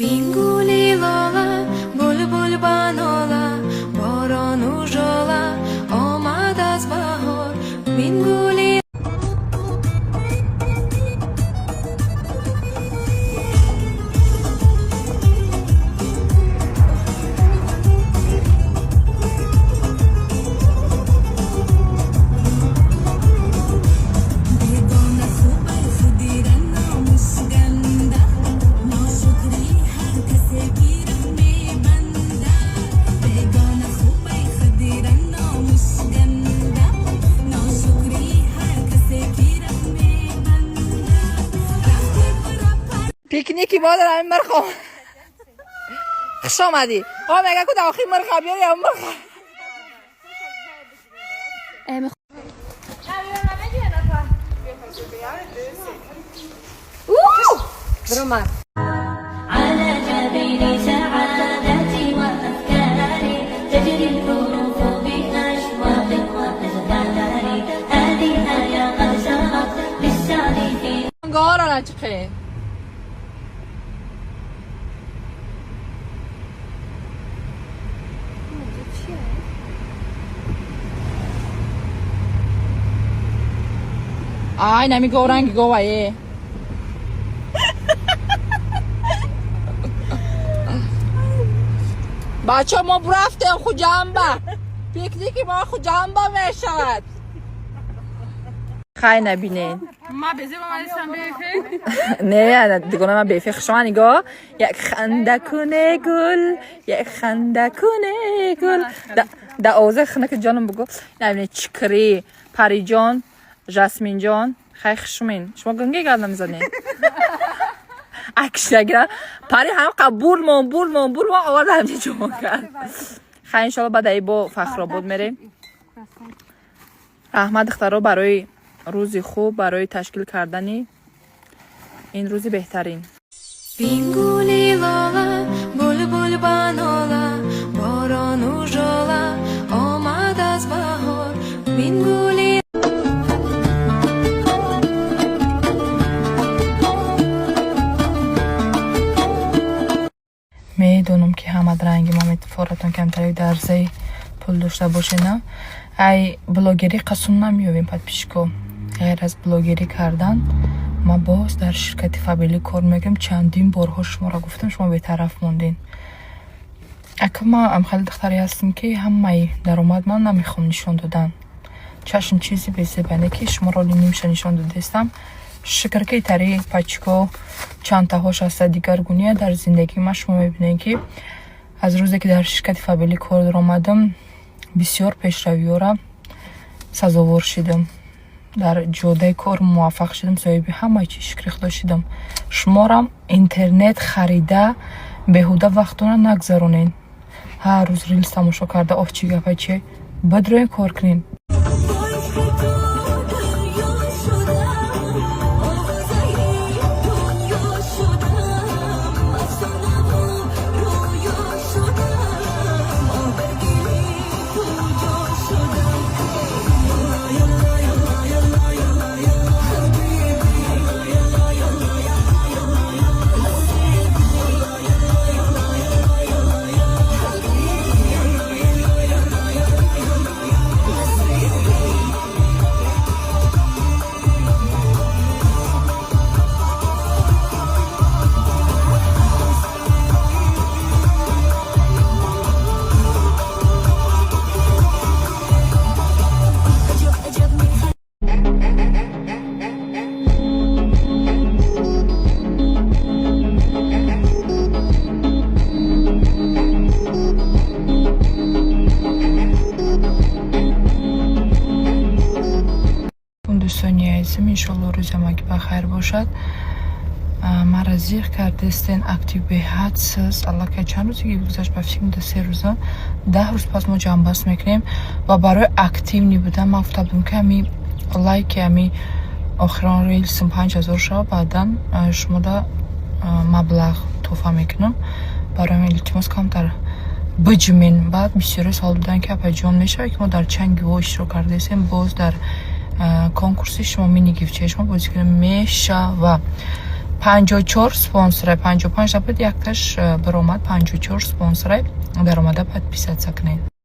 Vinguli lola, bulbul banola, boronu jola, omad az bahor. Vinguli پیکنیکی ما در همین مرخوام خوش آمدی آه مگه که داخل مرخواب یا مرخواب برو مر على جبين سعادتي وأفكاري تجري الحروف بأشواق وأزداري هذه يا قد سبق للسعي في گارا نچخه آی نمی گورنگی گوایه بچه ما برفتیم خود جنبه پیکنیکی ما خود جنبه می شود خیلی نبینین ما بزه با من بیفه نه دیگه من بیفه شما نگاه یک خندکونه گل یک خندکونه گل دا اوزه خنک جانم بگو نبینه چکری پری جان جاسمین جان خیلی خشمین شما گنگه گرد نمیزنین اکشگره پری هم قبول مون آورد همچه جمع کرد خیلی انشالله بعد ای با فخرآباد میریم رحمت اخترا برای روزی خوب برای تشکیل کردنی این روزی بهترین Vinguli lola, bulbul banola, boronu jola, omad az bahor. Vinguli میدونم که همه رنگی ما متفاوتن کمتری درزی پول داشته باشه نه ای بلاگری قسم نمیویم پد پیشکو غیر از بلاگری کردن ما باز در شرکت فامیلی کار میگم چندین بارها شما را گفتم شما به طرف موندین اکا ما هم خیلی دختری هستیم که همه درآمد من نمیخوام نشان دادن چشم چیزی به زبانه که شما را نمیشه نشان دادستم شکر که تری پچکو چند تا هاش هست دیگرگونیه در زندگی ما شما میبینید که از روزی که در شرکت فامیلی کار در آمدم بسیار پیشروی را سزاوار شدم در جوده کار موفق شدم صاحب همه چی شکر خدا شدم شما را اینترنت خریده بهوده وقتونه نگذرونین هر روز ریلز تماشا کرده آه چی گپه چی بدروی کار کنین دوستانی عزیزم انشالله روز همگی بخیر باشد مرا زیغ کردستین اکتیو به حدسز الله که چند روزی که گذاشت به فکر 3 روزه 10 روز پس ما جنبست میکنیم و برای اکتیو نی بودم من افتادم که همی لایک همی آخران ریلسم 5000 شد بعدا شما دا مبلغ توفه میکنم برای من التماس کمتر بجمین بعد بسیاری سال بودن که پیجان میشه که ما در چند گیوه اشتراک کردیم باز در کنکورس شما مینی گیفت شما بازی کنیم میشه و 54 спонсорай, 55 набуд, якташ баромад 54 спонсорай. Дар омада подписаться кунед.